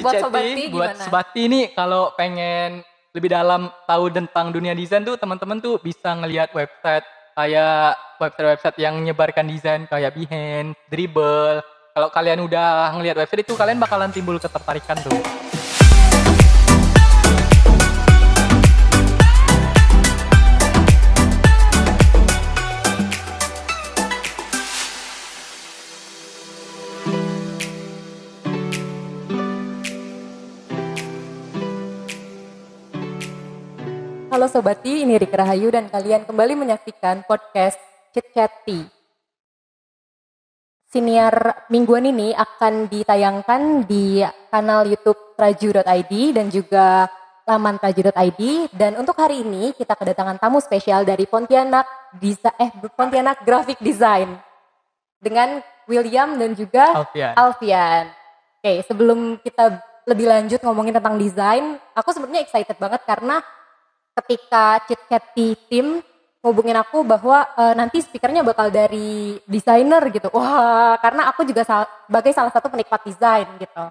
buat Sobati buat gimana? Sobati ini kalau pengen lebih dalam tahu tentang dunia desain tuh teman-teman tuh bisa ngelihat website yang menyebarkan desain kayak Behance, Dribbble. Kalau kalian udah ngelihat website itu kalian bakalan timbul ketertarikan tuh. Halo Sobati, ini Rika Rahayu dan kalian kembali menyaksikan podcast Chit Chatty. Siniar mingguan ini akan ditayangkan di kanal YouTube traju.id dan juga laman traju.id. Dan untuk hari ini kita kedatangan tamu spesial dari Pontianak Graphic Design dengan William dan juga Alfian. Oke, sebelum kita lebih lanjut ngomongin tentang desain, aku sebenarnya excited banget karena ketika Chit Chatty tim ngubungin aku bahwa nanti speakernya bakal dari desainer gitu. Wah, karena aku juga sebagai salah satu penikmat desain gitu.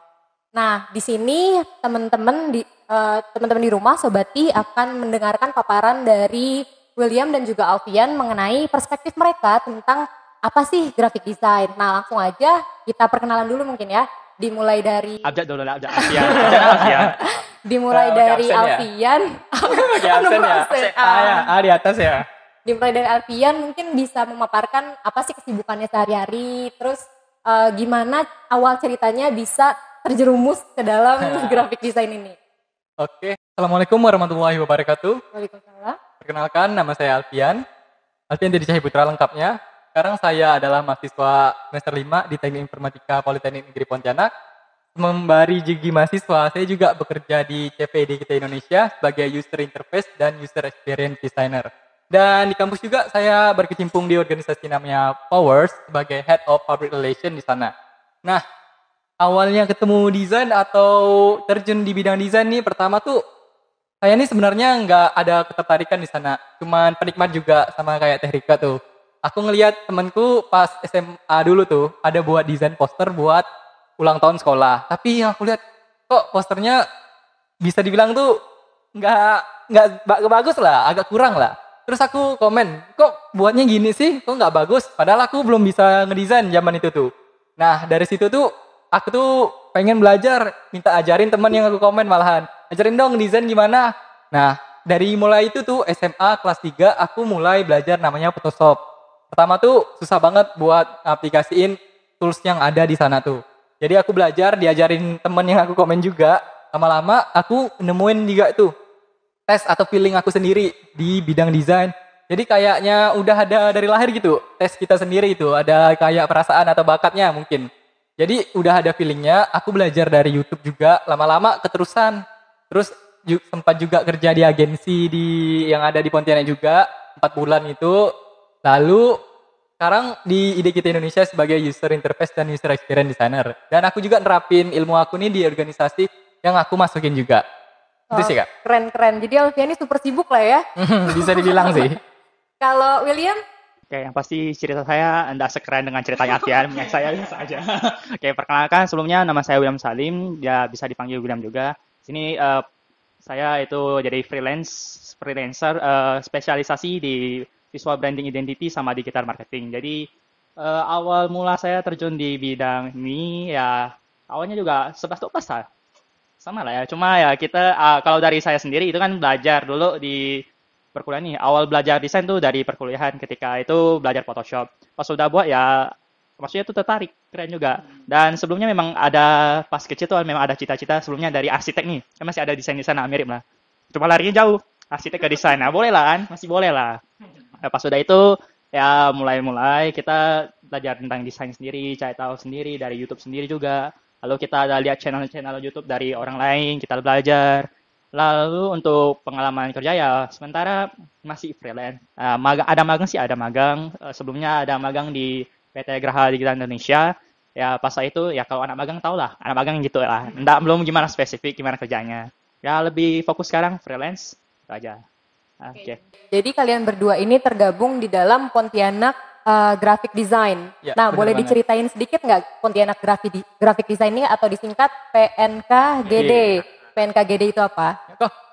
Nah, di sini teman-teman di rumah Sobati akan mendengarkan paparan dari William dan juga Alfian mengenai perspektif mereka tentang apa sih graphic design. Nah, langsung aja kita perkenalan dulu mungkin ya. Dimulai dari Abjad Alfian. Dimulai dari Alfian. Di absen ya. Di atas ya. Dimulai dari Alfian mungkin bisa memaparkan apa sih kesibukannya sehari-hari, terus gimana awal ceritanya bisa terjerumus ke dalam graphic design ini. Oke, Assalamualaikum warahmatullahi wabarakatuh. Waalaikumsalam. Perkenalkan, nama saya Alfian. Alfian Dedi Cahyputra lengkapnya. Sekarang saya adalah mahasiswa semester 5 di Teknik Informatika Politeknik Negeri Pontianak. Membari jadi mahasiswa, saya juga bekerja di CPD kita Indonesia sebagai User Interface dan User Experience Designer. Dan di kampus juga saya berkecimpung di organisasi namanya Powers sebagai Head of Public Relations di sana. Nah, awalnya ketemu desain atau terjun di bidang desain nih, pertama tuh saya ini sebenarnya nggak ada ketertarikan di sana. Cuman penikmat juga sama kayak Teh Rika tuh. Aku ngelihat temanku pas SMA dulu tuh ada buat desain poster buat ulang tahun sekolah. Tapi yang aku lihat kok posternya bisa dibilang tuh nggak bagus lah, agak kurang lah. Terus aku komen, kok buatnya gini sih, kok nggak bagus? Padahal aku belum bisa ngedesain zaman itu tuh. Nah dari situ tuh aku tuh pengen belajar, minta ajarin teman yang aku komen malahan. Ajarin dong desain gimana. Nah dari mulai itu tuh SMA kelas 3 aku mulai belajar namanya Photoshop. Pertama tuh susah banget buat aplikasiin tools yang ada di sana tuh. Jadi aku belajar, diajarin temen yang aku komen juga. Lama-lama aku nemuin juga tuh tes atau feeling aku sendiri di bidang desain. Jadi kayaknya udah ada dari lahir gitu, tes kita sendiri itu. Ada kayak perasaan atau bakatnya mungkin. Jadi udah ada feelingnya, aku belajar dari YouTube juga. Lama-lama keterusan. Terus sempat juga kerja di agensi yang ada di Pontianak juga. 4 bulan itu. Lalu sekarang di IDE Kita Indonesia sebagai User Interface dan User Experience Designer. Dan aku juga nerapin ilmu aku nih di organisasi yang aku masukin juga. Itu sih Kak. Keren-keren. Jadi Alfian ini super sibuk lah ya. Bisa dibilang sih. Kalau William? Oke, yang pasti cerita saya tidak sekeren dengan ceritanya Alfian. Yang saya biasa aja. Oke, perkenalkan sebelumnya nama saya William Salim. Ya bisa dipanggil William juga. Sini saya itu jadi freelancer spesialisasi di visual branding identity sama digital marketing. Jadi awal mula saya terjun di bidang ini ya awalnya juga 11-12 lah. Sama lah ya. Cuma ya kita kalau dari saya sendiri itu kan belajar dulu di perkuliahan nih. Awal belajar desain tuh dari perkuliahan ketika itu belajar Photoshop. Pas sudah buat ya maksudnya tuh tertarik, keren juga. Dan sebelumnya memang ada pas kecil tuh memang ada cita-cita sebelumnya dari arsitek nih. Kan masih ada desain-desain mirip lah. Cuma larinya jauh. Arsitek ke desain. Nah, boleh lah kan? Masih boleh lah. Pas sudah itu ya mulai kita belajar tentang desain sendiri, cari tahu sendiri dari YouTube sendiri juga. Lalu kita ada lihat channel-channel YouTube dari orang lain, kita belajar. Lalu untuk pengalaman kerja ya sementara masih freelance. Ada magang sih, ada magang. Sebelumnya ada magang di PT Graha Digital Indonesia. Ya pas itu ya kalau anak magang tau lah, anak magang gitu lah. Belum gimana spesifik, gimana kerjanya. Ya lebih fokus sekarang freelance, itu aja. Okay. Jadi kalian berdua ini tergabung di dalam Pontianak graphic design. Ya, Nah, bener boleh banget. diceritain sedikit nggak Pontianak graphic design ini atau disingkat PNKGD? PNKGD itu apa? Kok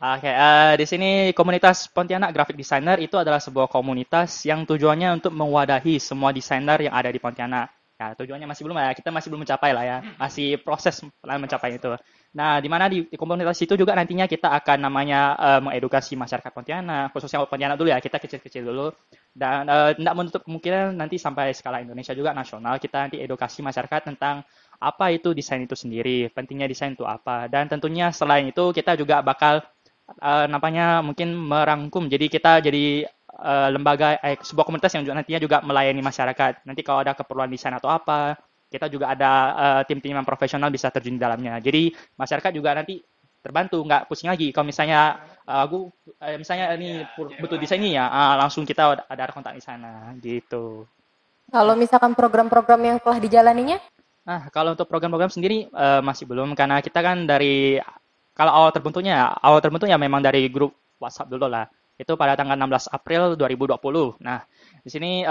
Oke, di sini komunitas Pontianak Graphic Designer itu adalah sebuah komunitas yang tujuannya untuk mewadahi semua desainer yang ada di Pontianak. Ya, tujuannya masih belum ya, kita masih belum mencapai lah ya, masih proses mencapai itu. Nah, di mana di komunitas itu juga nantinya kita akan namanya mengedukasi masyarakat Pontianak, khususnya Pontianak dulu ya, kita kecil-kecil dulu. Dan tidak menutup kemungkinan nanti sampai skala Indonesia juga nasional, kita nanti edukasi masyarakat tentang apa itu desain itu sendiri, pentingnya desain itu apa. Dan tentunya selain itu kita juga bakal namanya mungkin merangkum. Jadi kita jadi lembaga sebuah komunitas yang juga nantinya juga melayani masyarakat. Nanti kalau ada keperluan desain atau apa, kita juga ada tim-tim yang profesional bisa terjun di dalamnya. Jadi masyarakat juga nanti terbantu, nggak pusing lagi. Kalau misalnya aku misalnya ini butuh desain ini ya, langsung kita ada kontak di sana gitu. Kalau misalkan program-program yang telah dijalaninya? Nah, kalau untuk program-program sendiri masih belum karena kita kan dari kalau awal terbentuknya memang dari grup WhatsApp dulu lah. Itu pada tanggal 16 April 2020. Nah, di sini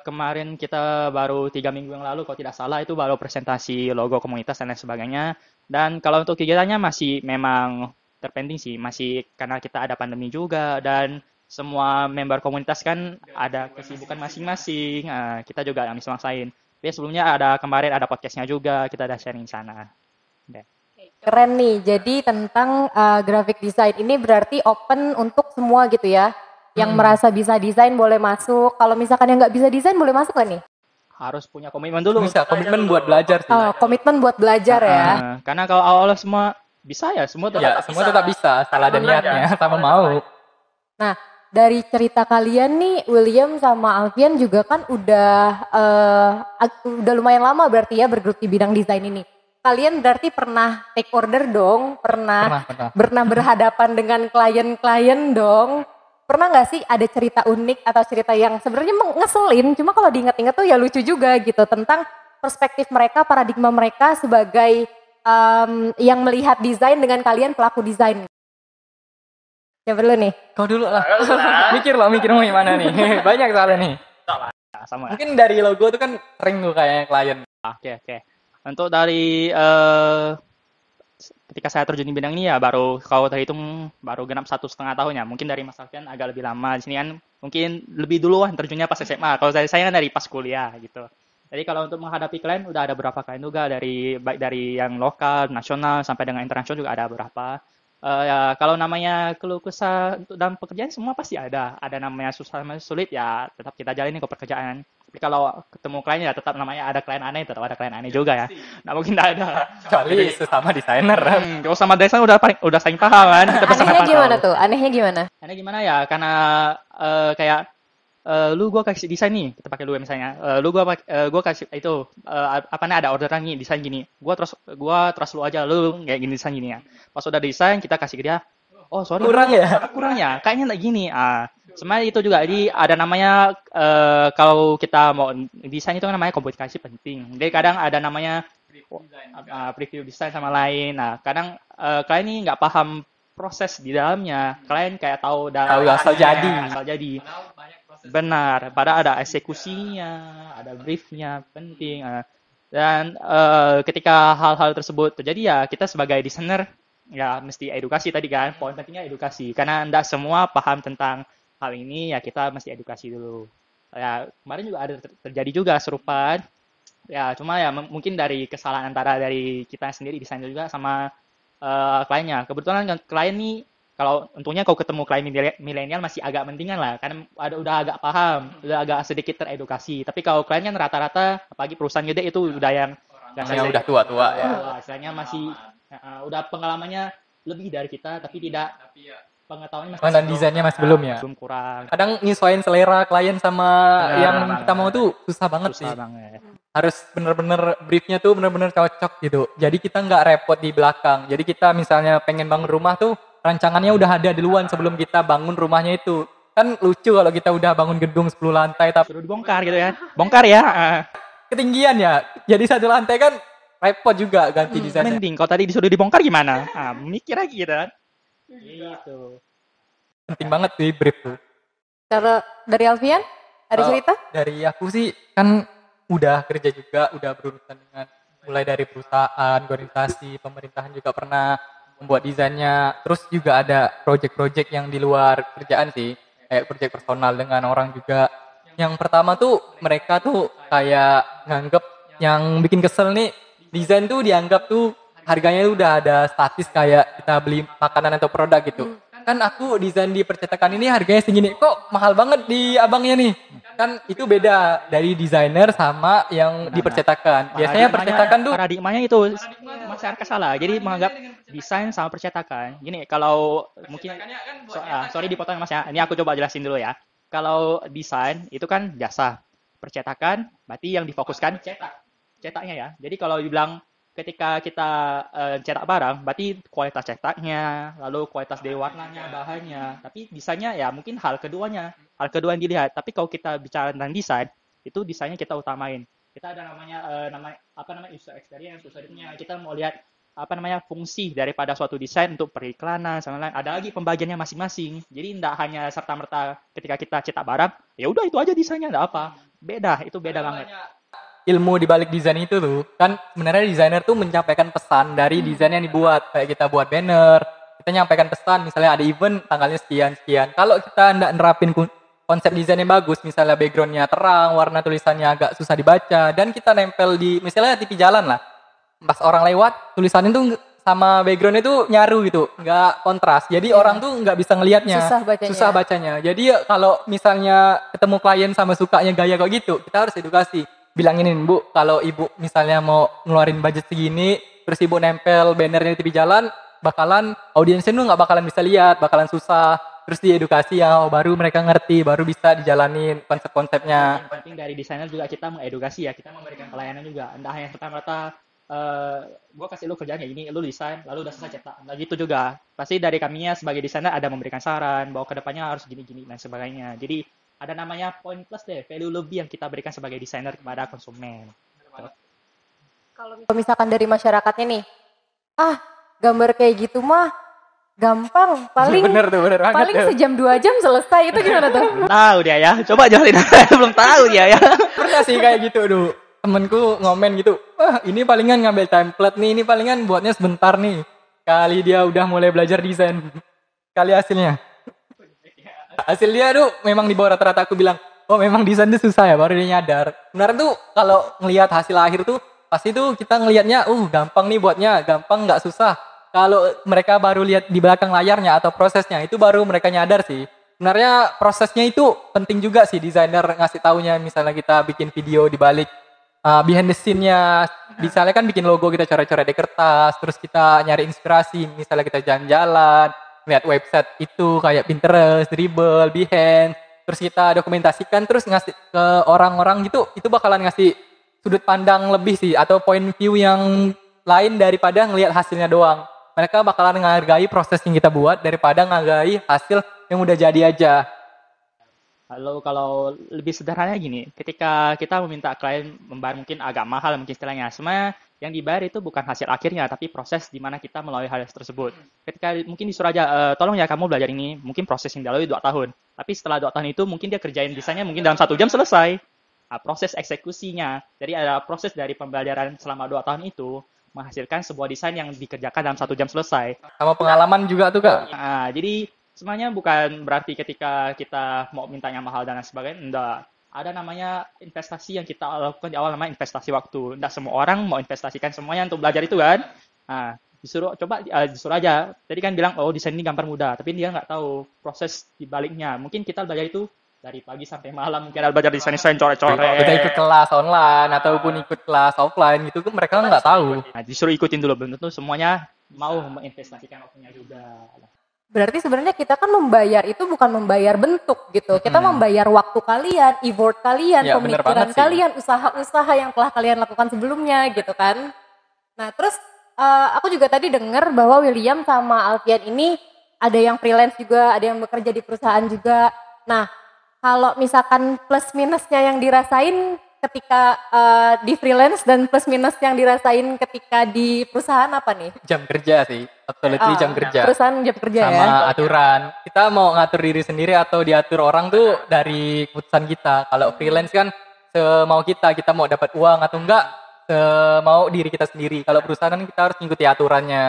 kemarin kita baru 3 minggu yang lalu kalau tidak salah itu baru presentasi logo komunitas dan lain sebagainya. Dan kalau untuk kegiatannya masih memang terpending sih, masih karena kita ada pandemi juga dan semua member komunitas kan ada kesibukan masing-masing. Kita juga yang misal-misalin. Tapi sebelumnya kemarin ada podcastnya juga, kita ada sharing di sana. Udah. Keren nih, jadi tentang graphic design ini berarti open untuk semua gitu ya. Yang merasa bisa desain boleh masuk, kalau misalkan yang nggak bisa desain boleh masuk nggak nih? Harus punya komitmen dulu. bisa komitmen buat belajar sih. Oh, komitmen buat belajar ya. Karena kalau awalnya semua bisa ya, semua Ya, semua tetap bisa, asal ada niatnya sama mau. Nah, dari cerita kalian nih, William sama Alfian juga kan udah lumayan lama berarti ya bergelut di bidang desain ini. Kalian berarti pernah take order dong, pernah berhadapan dengan klien-klien dong. Pernah nggak sih ada cerita unik atau cerita yang sebenarnya ngeselin, cuma kalau diingat-ingat tuh ya lucu juga gitu tentang perspektif mereka, paradigma mereka sebagai yang melihat desain dengan kalian pelaku desain. Siapa dulu nih? Kau dulu lah. mikir mau gimana nih. Banyak soalnya nih. Nah, sama. Mungkin dari logo tuh kan sering tuh kayaknya klien. Oke. Untuk dari ketika saya terjun di bidang ini ya baru kalau terhitung baru genap 1,5 tahun ya. Mungkin dari Mas Alfian agak lebih lama. Di sini kan mungkin lebih dulu kan terjunnya pas SMA. Kalau saya kan dari pas kuliah gitu. Jadi kalau untuk menghadapi klien udah ada beberapa klien juga baik dari yang lokal, nasional sampai dengan internasional juga ada beberapa. Ya, kalau namanya keluh kesah untuk dalam pekerjaan semua pasti ada. Ada namanya susah sama sulit ya tetap kita jalani ke pekerjaan. Tapi kalau ketemu klien ya tetap namanya ada klien aneh, tetap ada klien aneh juga ya. Nah mungkin tidak ada. Kecuali sesama desainer. Kalau sama desain udah saling paham kan. Kita bisa Anehnya paham. gimana tuh? Anehnya gimana? Aneh gimana ya? Karena kayak lu gua kasih desain nih, kita pakai lu ya misalnya. Gua kasih itu apa nih ada orderan nih desain gini. Gua terus lu aja lu kayak gini desain gini ya. Pas udah desain kita kasih ke dia. Oh, sorry. Kurang ya? Kurang ya. Kayaknya enggak gini. Sebenarnya itu juga jadi ada namanya kalau kita mau desain itu kan namanya komunikasi penting. Jadi kadang ada namanya preview desain sama lain. Nah, kadang klien ini nggak paham proses di dalamnya. Klien kayak tahu asal jadi. Asal jadi. Benar, pada ada eksekusinya, ada briefnya, penting. Dan ketika hal-hal tersebut terjadi ya kita sebagai desainer ya mesti edukasi tadi kan, poin pentingnya edukasi. Karena tidak semua paham tentang hal ini ya kita mesti edukasi dulu. Ya kemarin juga ada terjadi juga serupa. Ya cuma ya mungkin dari kesalahan antara dari kita sendiri desainer juga sama kliennya. Kebetulan klien nih kalau untungnya kalau ketemu klien milenial masih agak mendingan lah, karena udah agak paham, udah agak sedikit teredukasi. Tapi kalau klien kan rata-rata, apalagi perusahaan gede itu udah yang udah tua-tua ya. Istilahnya masih udah pengalamannya lebih dari kita, tapi tidak pengetahuannya Dan desainnya masih belum ya. Belum kurang. Kadang nyesuaiin selera klien sama yang kita mau tuh susah banget sih. Banget. Harus bener-bener briefnya tuh bener-bener cocok gitu. Jadi kita nggak repot di belakang. Jadi kita misalnya pengen bangun rumah tuh rancangannya udah ada duluan sebelum kita bangun rumahnya itu. Kan lucu kalau kita udah bangun gedung 10 lantai tapi suruh dibongkar gitu ya. Bongkar ya. Ketinggian ya. Jadi 1 lantai kan repot juga ganti desainnya. Mending kalau tadi disuruh dibongkar gimana? Mikir lagi gitu kan. Gitu. Penting banget sih brief tuh. Cara dari Alfian? Ada cerita? Dari aku sih kan udah kerja juga, udah berurusan dengan mulai dari perusahaan, organisasi, pemerintahan juga pernah membuat desainnya. Terus juga ada project-project yang di luar kerjaan sih, kayak project personal dengan orang juga. Yang pertama tuh mereka tuh kayak nganggep yang bikin kesel nih, desain tuh dianggap tuh harganya udah ada statis kayak kita beli makanan atau produk gitu. Kan aku desain di percetakan ini harganya segini, kok mahal banget di abangnya nih. Kan itu beda dari desainer sama yang di percetakan. Biasanya percetakan tuh paradigmanya itu masyarakat salah. Jadi menganggap desain sama percetakan. Gini, kalau mungkin sorry dipotong Mas ya. Ini aku coba jelasin dulu ya. Kalau desain itu kan jasa. Percetakan berarti yang difokuskan cetaknya ya. Jadi kalau dibilang ketika kita cetak barang, berarti kualitas cetaknya, lalu kualitas dari warnanya, bahannya. Tapi desainnya ya mungkin hal keduanya. Hal kedua yang dilihat. Tapi kalau kita bicara tentang desain, itu desainnya kita utamain. Kita ada namanya user experience, usernya. Kita mau lihat fungsi daripada suatu desain untuk periklanan sama lain. Ada lagi pembagiannya masing-masing. Jadi tidak hanya serta-merta ketika kita cetak barang, ya udah itu aja desainnya, enggak apa. Beda, itu beda banget. Ilmu di balik desain itu tuh kan sebenarnya desainer tuh menyampaikan pesan dari desain yang dibuat. Kayak kita buat banner, kita nyampaikan pesan, misalnya ada event tanggalnya sekian. Kalau kita nggak nerapin konsep desain yang bagus, misalnya backgroundnya terang, warna tulisannya agak susah dibaca, dan kita nempel di misalnya TV jalan lah, pas orang lewat tulisannya tuh sama background itu nyaru gitu, nggak kontras, jadi orang tuh nggak bisa ngelihatnya, susah bacanya. Jadi kalau misalnya ketemu klien sama sukanya gaya kok gitu, kita harus edukasi, bilangin Bu, kalau ibu misalnya mau ngeluarin budget segini, terus ibu nempel bannernya di TV jalan, bakalan audiensnya tuh nggak bakalan bisa lihat, bakalan susah. Terus diedukasi ya, baru mereka ngerti, baru bisa dijalanin konsep-konsepnya. Yang penting dari desainer juga kita mengedukasi ya, kita memberikan pelayanan juga. Entah hanya serta-merta gue kasih lu kerjaan kayak gini, lu desain, lalu udah selesai cetak. Nah gitu juga. Pasti dari kaminya sebagai desainer ada memberikan saran bahwa kedepannya harus gini-gini dan sebagainya. Jadi ada namanya poin plus deh, value lebih yang kita berikan sebagai desainer kepada konsumen. Kalau misalkan dari masyarakatnya nih, gambar kayak gitu mah gampang, paling bener banget paling tuh. sejam 2 jam selesai, itu gimana tuh? Tahu dia ya, coba jelasin. Belum tahu dia ya. Pernah sih kayak gitu dulu. Temenku ngomen gitu, wah ini palingan ngambil template nih, ini palingan buatnya sebentar nih. Kali dia udah mulai belajar desain, kali hasilnya. Hasil dia tuh memang di bawah rata-rata. Aku bilang, oh memang desain itu susah ya, baru dia nyadar. Benar tuh kalau ngelihat hasil akhir tuh, pasti tuh kita ngelihatnya, gampang nih buatnya, gampang nggak susah. Kalau mereka baru lihat di belakang layarnya atau prosesnya, itu baru mereka nyadar sih. Sebenarnya prosesnya itu penting juga sih, desainer ngasih taunya. Misalnya kita bikin video di balik behind the scene-nya, misalnya kan bikin logo kita coret-coret di kertas, terus kita nyari inspirasi, misalnya kita jalan-jalan, lihat website itu kayak Pinterest, Dribbble, Behance, terus kita dokumentasikan, terus ngasih ke orang-orang gitu, itu bakalan ngasih sudut pandang lebih sih, atau point view yang lain daripada ngelihat hasilnya doang. Mereka bakalan menghargai proses yang kita buat daripada menghargai hasil yang udah jadi aja. Lalu kalau lebih sederhananya gini, ketika kita meminta klien membayar mungkin agak mahal mungkin istilahnya, sebenarnya yang dibayar itu bukan hasil akhirnya, tapi proses di mana kita melalui hal tersebut. Ketika mungkin disuruh aja, tolong ya kamu belajar ini, mungkin proses yang dilalui 2 tahun. Tapi setelah 2 tahun itu mungkin dia kerjain desainnya mungkin dalam 1 jam selesai. Nah, proses eksekusinya, jadi ada proses dari pembelajaran selama 2 tahun itu, menghasilkan sebuah desain yang dikerjakan dalam 1 jam selesai. Sama pengalaman juga tuh Kak. Nah, jadi sebenarnya bukan berarti ketika kita mau mintanya mahal dan lain sebagainya, enggak. Ada namanya investasi yang kita lakukan di awal, namanya investasi waktu. Enggak semua orang mau investasikan semuanya untuk belajar itu kan. Nah, disuruh aja. Tadi kan bilang, oh desain ini gambar mudah, tapi dia nggak tahu proses di baliknya. Mungkin kita belajar itu dari pagi sampai malam, mungkin ada belajar desain coret-coret. Kita ikut kelas online ataupun ikut kelas offline gitu, mereka nggak tahu. Nah, disuruh ikutin dulu, belum tentu semuanya mau menginvestasikan waktunya juga. Berarti sebenarnya kita kan membayar itu bukan membayar bentuk gitu. Kita membayar waktu kalian, effort kalian, Ya, pemikiran kalian, usaha-usaha yang telah kalian lakukan sebelumnya gitu kan. Nah terus aku juga tadi dengar bahwa William sama Alfian ini ada yang freelance juga, ada yang bekerja di perusahaan juga. Nah kalau misalkan plus minusnya yang dirasain ketika di freelance dan plus minus yang dirasain ketika di perusahaan apa nih? Jam kerja sih, absolutely jam kerja. Perusahaan jam kerja Sama ya. aturan. Kita mau ngatur diri sendiri atau diatur orang tuh dari keputusan kita. Kalau freelance kan semau kita mau dapat uang atau enggak, semau diri kita sendiri. Kalau perusahaan kan kita harus mengikuti aturannya.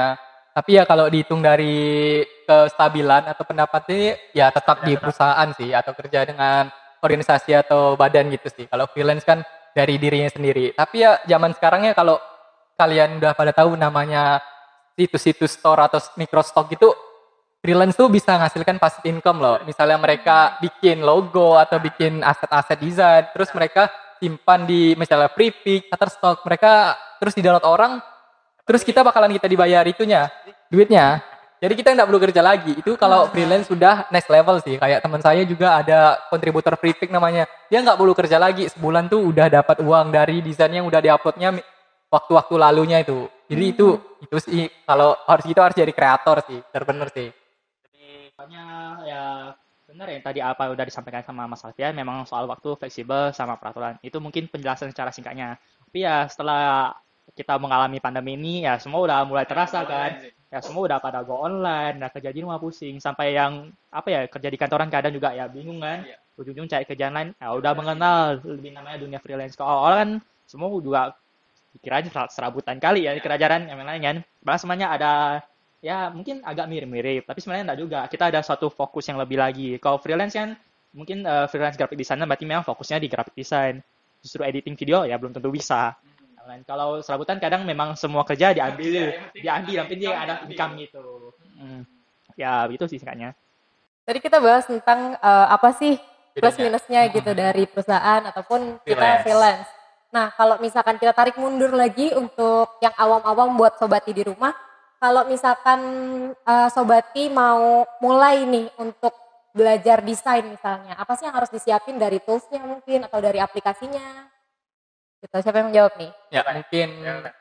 Tapi ya kalau dihitung dari kestabilan atau pendapatnya ya tetap di perusahaan sih atau kerja dengan organisasi atau badan gitu sih. Kalau freelance kan dari dirinya sendiri. Tapi ya zaman sekarang ya kalau kalian udah pada tahu namanya situs-situs store atau microstock gitu, freelance tuh bisa menghasilkan passive income loh. Misalnya mereka bikin logo atau bikin aset-aset desain, terus mereka simpan di misalnya free pick, Shutterstock, mereka terus di download orang, terus kita dibayar itunya, duitnya. Jadi kita nggak perlu kerja lagi. Itu kalau freelance sudah next level sih. Kayak teman saya juga ada kontributor free pick namanya. Dia nggak perlu kerja lagi. Sebulan tuh udah dapat uang dari desain yang udah diuploadnya waktu-waktu lalunya itu. Jadi itu sih kalau harus jadi kreator sih. Bener sih. Jadi pokoknya ya benar yang tadi apa udah disampaikan sama Mas Alfian, memang soal waktu fleksibel sama peraturan. Itu mungkin penjelasan secara singkatnya. Tapi ya setelah kita mengalami pandemi ini ya semua udah mulai terasa kan. Ya semua udah pada go online, nah kerja di rumah pusing. Sampai yang kerja di kantoran kadang juga ya bingung kan. Ujung-ujung cari kerjaan lain, ya udah mengenal lebih namanya dunia freelance. Kalau awal kan semua juga pikir aja serabutan kali ya kerajaan yang lain kan. Malah semuanya ada ya mungkin agak mirip-mirip, tapi sebenarnya enggak juga. Kita ada suatu fokus yang lebih lagi. Kalau freelance kan mungkin freelance graphic designer berarti memang fokusnya di graphic design. Justru editing video ya belum tentu bisa. Kalau serabutan kadang memang semua kerja diambil nanti dia ada income gitu. Ya begitu sih singkatnya. Tadi kita bahas tentang apa sih plus minusnya gitu dari perusahaan ataupun kita freelance. Nah, kalau misalkan kita tarik mundur lagi untuk yang awam-awam buat Sobati di rumah, kalau misalkan Sobati mau mulai nih untuk belajar desain misalnya, apa sih yang harus disiapin dari toolsnya mungkin atau dari aplikasinya? Gitu, siapa yang menjawab nih? Ya mungkin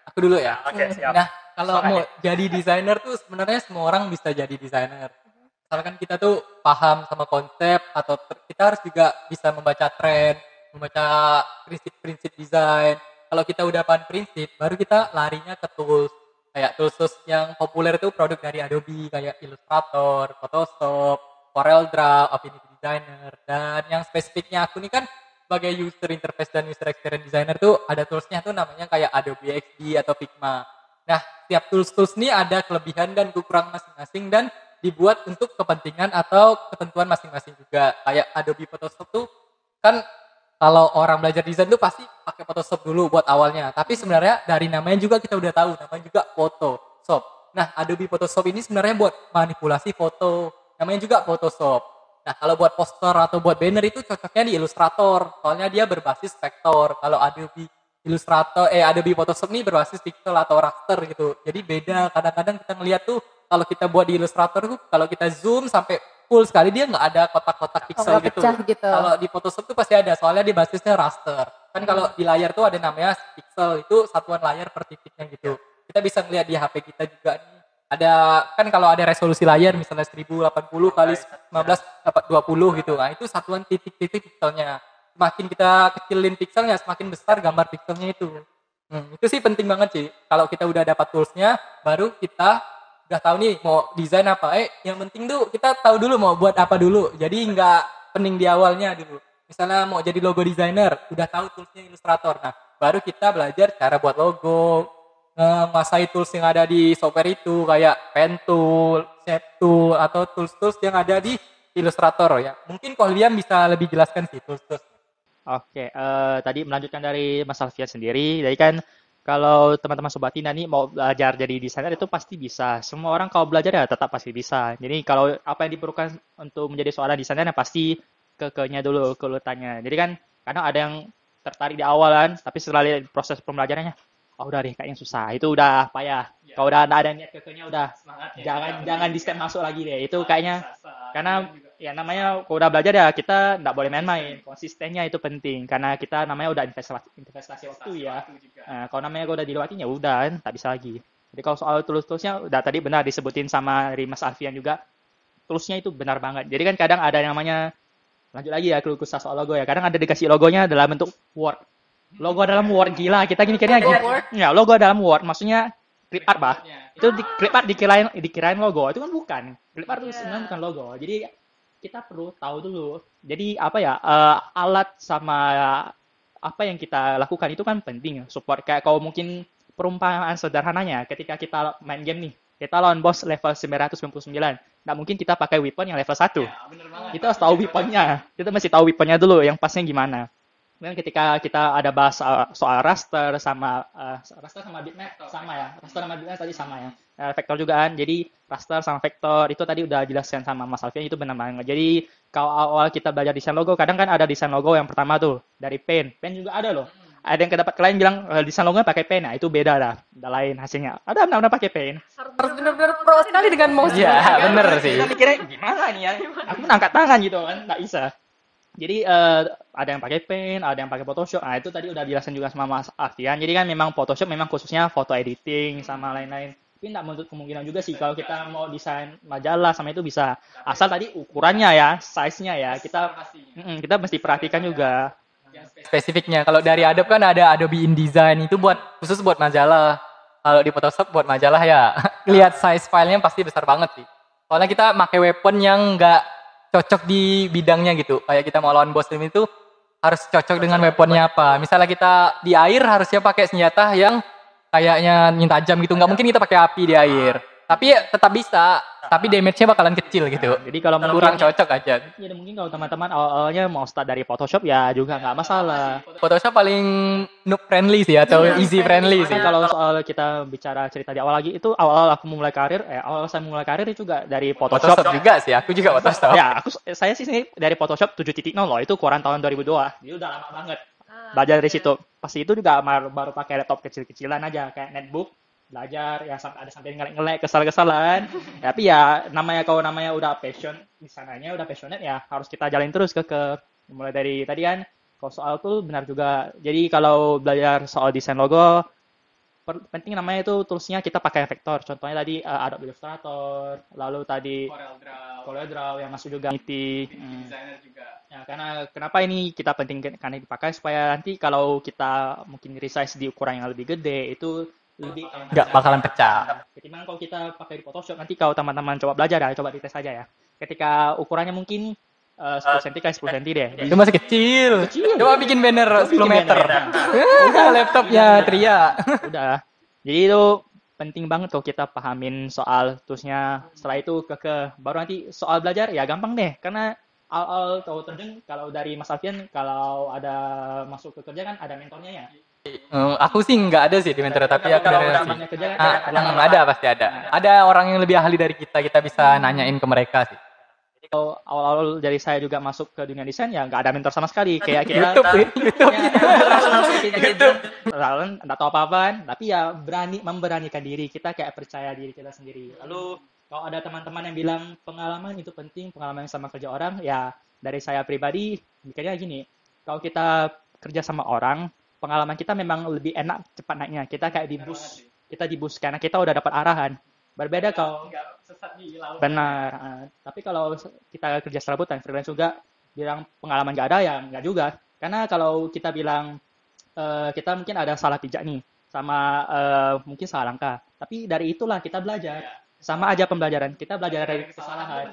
aku dulu ya. Oke, siap. Nah kalau mau jadi desainer tuh sebenarnya semua orang bisa jadi desainer. Misalkan kita tuh paham sama konsep atau kita harus juga bisa membaca tren, membaca prinsip-prinsip desain. Kalau kita udah paham prinsip, baru kita larinya ke tools. Kayak tools yang populer itu produk dari Adobe kayak Illustrator, Photoshop, CorelDRAW, Affinity Designer, dan yang spesifiknya aku nih kan sebagai user interface dan user experience designer tuh ada toolsnya tuh namanya kayak Adobe XD atau Figma. Nah, setiap tools ini ada kelebihan dan kekurangan masing-masing dan dibuat untuk kepentingan atau ketentuan masing-masing juga. Kayak Adobe Photoshop tuh kan kalau orang belajar desain tuh pasti pakai Photoshop dulu buat awalnya. Tapi sebenarnya dari namanya juga kita udah tahu, namanya juga Photoshop. Nah, Adobe Photoshop ini sebenarnya buat manipulasi foto. Namanya juga Photoshop. Nah, kalau buat poster atau buat banner itu cocoknya di Illustrator. Soalnya dia berbasis vektor. Kalau Adobe Photoshop ini berbasis pixel atau raster gitu. Jadi beda. Kadang-kadang kita ngeliat tuh kalau kita buat di Illustrator tuh kalau kita zoom sampai full sekali dia nggak ada kotak-kotak pixel gitu. Kalau di Photoshop tuh pasti ada. Soalnya di basisnya raster. Kan kalau di layar tuh ada namanya pixel. Itu satuan layar per titiknya gitu. Kita bisa ngeliat di HP kita juga nih. Ada kan kalau ada resolusi layar misalnya 1080 kali 1920 gitu. Nah, itu satuan titik-titik pixelnya. Semakin kita kecilin pixelnya, semakin besar gambar pixelnya itu. Itu sih penting banget sih. Kalau kita udah dapat toolsnya, baru kita udah tahu nih mau desain apa. Yang penting tuh kita tahu dulu mau buat apa dulu. Jadi nggak pening di awalnya dulu. Misalnya mau jadi logo designer, udah tahu toolsnya Illustrator. Nah, baru kita belajar cara buat logo, menguasai tools yang ada di software itu kayak pen tool, shape tool atau tools-tools yang ada di Illustrator ya. Mungkin William bisa lebih jelaskan sih tools-tools. Oke, tadi melanjutkan dari Mas Alfian sendiri. Jadi kan kalau teman-teman Sobat Tina nih mau belajar jadi desainer itu pasti bisa. Semua orang kalau belajar ya tetap pasti bisa. Jadi kalau apa yang diperlukan untuk menjadi seorang desainer ya pasti kekenya dulu keuletannya. Jadi kan kadang ada yang tertarik di awal kan, tapi setelah lihat proses pembelajarannya udah deh kayaknya susah, itu udah payah. Kalau udah ada niat kekenya udah jangan di step masuk lagi deh, itu kayaknya karena ya namanya kalau udah belajar ya kita nggak boleh main-main, konsistennya itu penting karena kita namanya udah investasi waktu ya. Nah, kalau namanya udah dilewati ya udah tak bisa lagi. Jadi kalau soal toolsnya udah tadi benar disebutin sama Mas Alfian juga, toolsnya itu benar banget. Jadi kan kadang ada yang namanya lanjut lagi ya khusus soal logo ya, kadang ada dikasih logonya dalam bentuk Word. Logo dalam Word, gila. Kita gini-gini aja. Ya, logo dalam Word. Maksudnya clip art, bah. Itu di clip art dikirain logo. Itu kan bukan. Clip art itu sebenarnya bukan logo. Jadi kita perlu tahu dulu. Jadi apa ya, alat sama apa yang kita lakukan itu kan penting. Support kayak kalau mungkin perumpamaan sederhananya ketika kita main game nih. Kita lawan bos level 999. Nggak mungkin kita pakai weapon yang level 1. Kita harus tahu weaponnya. Kita mesti tahu weaponnya dulu, yang pasnya gimana. Kemudian ketika kita ada bahas soal raster sama bitmap sama ya. Raster sama bitmap tadi sama ya. Vektor juga kan. Jadi raster sama vektor itu tadi udah jelaskan sama Mas Alfian, itu benar banget. Jadi kalau awal kita belajar desain logo, kadang kan ada desain logo yang pertama tuh dari pen. Pen juga ada loh. Ada yang kedapat klien bilang desain logonya pakai pen. Nah, itu beda dah. Udah lain hasilnya. Ada benar-benar pakai pen. Harus benar-benar pro sekali dengan mouse. Iya, bener sih. Kita mikirnya gimana nih ya? Aku angkat tangan gitu kan, nggak bisa. Jadi ada yang pakai pen, ada yang pakai Photoshop. Nah, itu tadi udah dijelasin juga sama Mas Alfian. Jadi kan memang Photoshop memang khususnya foto editing sama lain-lain. Tapi nggak menutup kemungkinan juga sih kalau kita mau desain majalah sama itu bisa. Asal tadi ukurannya ya, size-nya ya. Kita mesti perhatikan juga. Spesifiknya kalau dari Adobe kan ada Adobe InDesign, itu khusus buat majalah. Kalau di Photoshop buat majalah ya lihat size filenya pasti besar banget sih. Soalnya kita pakai weapon yang nggak cocok di bidangnya gitu. Kayak kita mau lawan bos itu harus cocok dengan weaponnya apa. Misalnya kita di air harusnya pakai senjata yang kayaknya tajam gitu. Nggak mungkin kita pakai api di air. Tapi ya tetap bisa. Tapi damage-nya bakalan kecil gitu. Jadi kalau kurang cocok aja. Ya mungkin kalau teman-teman awal-awalnya mau start dari Photoshop ya juga nggak masalah. Photoshop paling noob friendly sih atau easy friendly sih. Kalau soal kita bicara cerita di awal lagi, itu awal aku memulai karir, awal saya mulai karir itu juga dari Photoshop. juga sih, aku juga Photoshop. Ya, saya sih dari Photoshop 7.0 loh, itu keluaran tahun 2002. Jadi udah lama banget. Belajar dari situ. Pasti itu juga baru pakai laptop kecil-kecilan aja kayak netbook. Belajar ya sampai ngelek kesal-kesalan. Tapi ya kalau namanya udah passion di sananya, udah passionate ya harus kita jalin terus ke mulai dari tadi kan. Kalau soal tool benar juga. Jadi kalau belajar soal desain logo penting namanya itu toolsnya kita pakai vektor. Contohnya tadi Adobe Illustrator, lalu tadi CorelDRAW yang masuk juga Unity. Designer juga. Ya, karena kenapa ini kita penting karena dipakai supaya nanti kalau kita mungkin resize di ukuran yang lebih gede itu lebih nggak bakalan pecah. Ketimbang kalau kita pakai di Photoshop, nanti kalau teman-teman coba belajar ya, coba dites aja ya. Ketika ukurannya mungkin 10 cm x 10 cm deh. Itu masih kecil. Coba bikin banner 10 meter. Udah laptopnya Tria. Udah. Jadi itu penting banget kalau kita pahamin soal toolsnya. Setelah itu baru nanti soal belajar ya gampang deh. Karena awal tahu terjun kalau dari Mas Alfian kalau ada masuk ke kerja kan ada mentornya ya. Aku sih nggak ada sih di mentor, tapi aku kalau udah banyak kerja kan ada pasti ada. Ada orang yang lebih ahli dari kita bisa nanyain ke mereka sih. Kalau awal-awal dari saya juga masuk ke dunia desain ya nggak ada mentor sama sekali, kayak kita YouTube nggak tahu apa-apaan, tapi ya memberanikan diri kita, kayak percaya diri kita sendiri. Lalu kalau ada teman-teman yang bilang pengalaman itu penting, pengalaman sama kerja orang, ya dari saya pribadi mikirnya gini, kalau kita kerja sama orang, pengalaman kita memang lebih enak cepat naiknya. Kita kayak di bus karena kita udah dapat arahan. Berbeda kalau benar. Tapi kalau kita kerja serabutan, freelance juga bilang pengalaman nggak ada ya nggak juga. Karena kalau kita bilang kita mungkin ada salah pijak nih sama mungkin salah langkah. Tapi dari itulah kita belajar. Sama aja pembelajaran. Kita belajar dari kesalahan.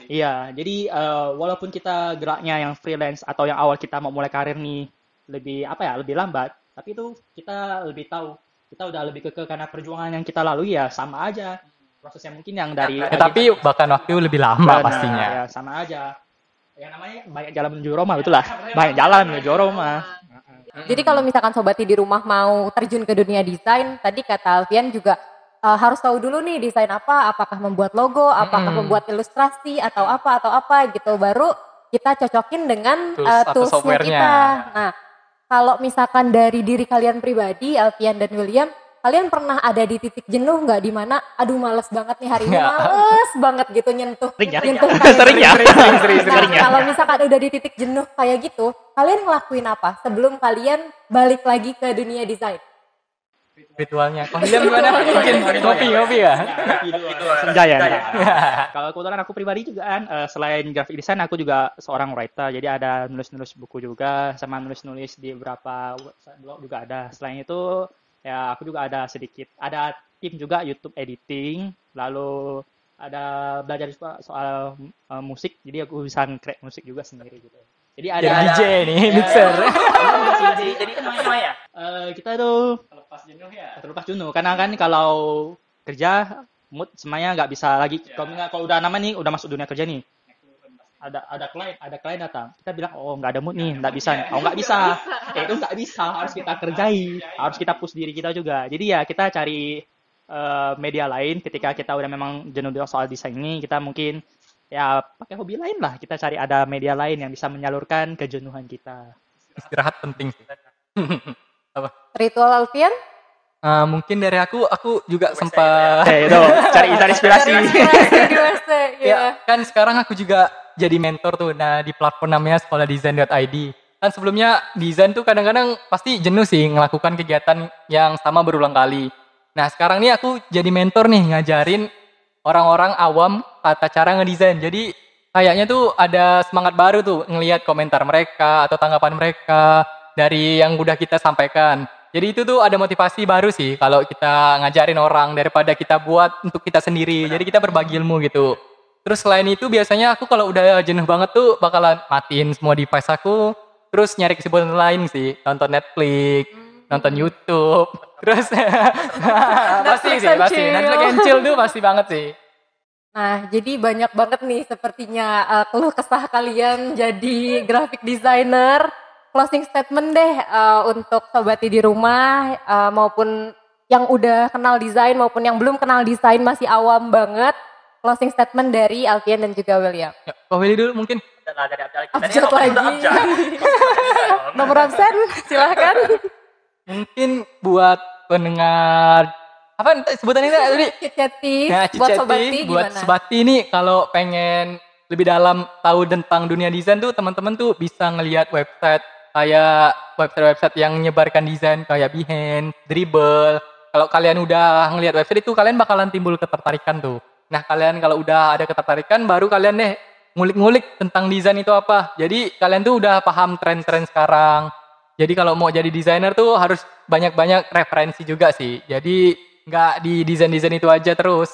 Iya, jadi walaupun kita geraknya yang freelance atau yang awal kita mau mulai karir nih lebih lambat, tapi itu kita lebih tahu. Kita udah lebih kekeh karena perjuangan yang kita lalui ya sama aja. Prosesnya mungkin yang dari tapi bahkan waktu lebih lama pastinya. Ya, sama aja. Yang namanya banyak jalan menuju Roma, betul lah. Banyak jalan menuju Roma. Jadi kalau misalkan sobati di rumah mau terjun ke dunia desain, tadi kata Alfian juga harus tahu dulu nih desain apa, apakah membuat logo, apakah membuat ilustrasi atau apa gitu, baru kita cocokin dengan toolsnya kita. Nah, kalau misalkan dari diri kalian pribadi, Alfian dan William, kalian pernah ada di titik jenuh nggak, di mana aduh males banget nih hari ini, males banget gitu nyentuh sering ya. Kalau misalkan udah di titik jenuh kayak gitu, kalian ngelakuin apa sebelum kalian balik lagi ke dunia desain? ritualnya. Kalau William gimana? Mungkin ngopi ya? Senja ya. Kalau kebetulan aku pribadi juga kan, selain graphic design, aku juga seorang writer. Jadi ada nulis-nulis buku juga, sama nulis-nulis di beberapa website blog juga ada. Selain itu, ya aku juga ada sedikit, ada tim juga YouTube editing, lalu ada belajar juga soal musik. Jadi aku bisa create musik juga sendiri gitu. Jadi ada Jadi DJ nih, mixer. jadi apa ya? Kita tuh terlepas jenuh karena kan kalau kerja mood semuanya nggak bisa lagi kalau udah nama nih udah masuk dunia kerja nih ada klien datang kita bilang oh nggak ada mood nih nggak bisa nggak bisa itu nggak bisa harus kita kerjai harus kita push diri kita juga jadi ya kita cari media lain ketika kita udah memang jenuh soal desain ini kita mungkin ya pakai hobi lain lah kita cari ada media lain yang bisa menyalurkan kejenuhan kita. Istirahat penting sih. Apa? Ritual Alfian? Mungkin dari aku juga sempat itu cari inspirasi. Ya, kan sekarang aku juga jadi mentor tuh di platform namanya sekolahdesain.id. Kan sebelumnya desain tuh kadang-kadang pasti jenuh sih melakukan kegiatan yang sama berulang kali. Nah, sekarang nih aku jadi mentor nih ngajarin orang-orang awam tata cara ngedesain. Jadi kayaknya tuh ada semangat baru tuh ngelihat komentar mereka atau tanggapan mereka dari yang udah kita sampaikan. Jadi itu tuh ada motivasi baru sih kalau kita ngajarin orang daripada kita buat untuk kita sendiri. Jadi kita berbagi ilmu gitu. Terus selain itu biasanya aku kalau udah jenuh banget tuh bakalan matiin semua device aku. Terus nyari kesibukan lain sih. Nonton Netflix, nonton YouTube. Terus pasti. Netflix and chill tuh pasti banget sih. Nah, jadi banyak banget nih sepertinya keluh kesah kalian jadi graphic designer. Closing statement deh untuk sobati di rumah maupun yang udah kenal desain maupun yang belum kenal desain masih awam banget. Closing statement dari Alfian dan juga William. Ya, Pak Willy dulu mungkin. Abjad lagi. Nomor absen, silahkan. Mungkin buat pendengar apa sebutannya tadi? Ciceti. Nah, Buat sobati buat gimana? sobati nih kalau pengen lebih dalam tahu tentang dunia desain tuh teman-teman tuh bisa ngelihat website kayak website yang menyebarkan desain kayak Behance, Dribbble. Kalau kalian udah ngelihat website itu kalian bakalan timbul ketertarikan tuh. Nah, kalian kalau udah ada ketertarikan baru kalian deh ngulik-ngulik tentang desain itu apa. Jadi kalian tuh udah paham tren-tren sekarang. Jadi kalau mau jadi desainer tuh harus banyak-banyak referensi juga sih. Jadi nggak di desain-desain itu aja terus.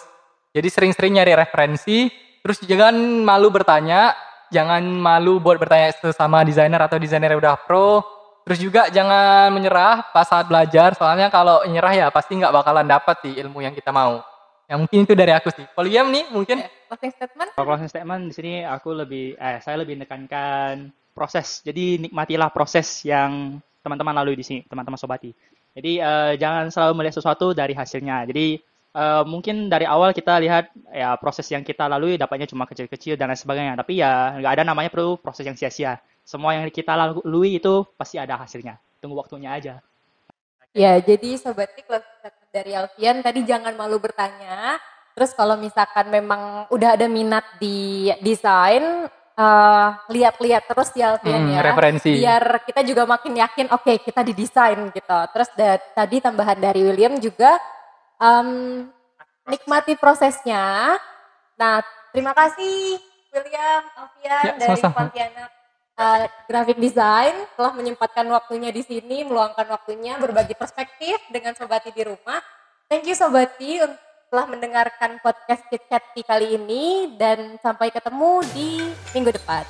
Jadi sering-sering nyari referensi. Terus jangan malu bertanya. Jangan malu buat bertanya sesama desainer atau desainer yang udah pro. Terus juga jangan menyerah pas saat belajar. Soalnya kalau menyerah ya pasti nggak bakalan dapat sih ilmu yang kita mau. Ya mungkin itu dari aku sih. Kalau Liam nih mungkin. Closing statement? Kalau closing statement di sini saya lebih menekankan proses. Jadi nikmatilah proses yang teman-teman lalui di sini, teman-teman sobati. Jadi jangan selalu melihat sesuatu dari hasilnya. Jadi mungkin dari awal kita lihat ya proses yang kita lalui dapatnya cuma kecil-kecil dan lain sebagainya. Tapi ya nggak ada namanya perlu proses yang sia-sia. Semua yang kita lalui itu pasti ada hasilnya. Tunggu waktunya aja. Ya, jadi Sobat Tik dari Alfian tadi jangan malu bertanya. Terus kalau misalkan memang udah ada minat di desain, lihat-lihat terus ya Alfian ya. Referensi. Biar kita juga makin yakin, oke, kita didesain gitu. Terus tadi tambahan dari William juga, nikmati prosesnya. Nah, terima kasih William, Alfian Ya, dari sama-sama. Pontianak Graphic Design telah menyempatkan waktunya di sini, meluangkan waktunya berbagi perspektif dengan Sobati di rumah. Thank you Sobati telah mendengarkan podcast Chit Chat kali ini dan sampai ketemu di minggu depan.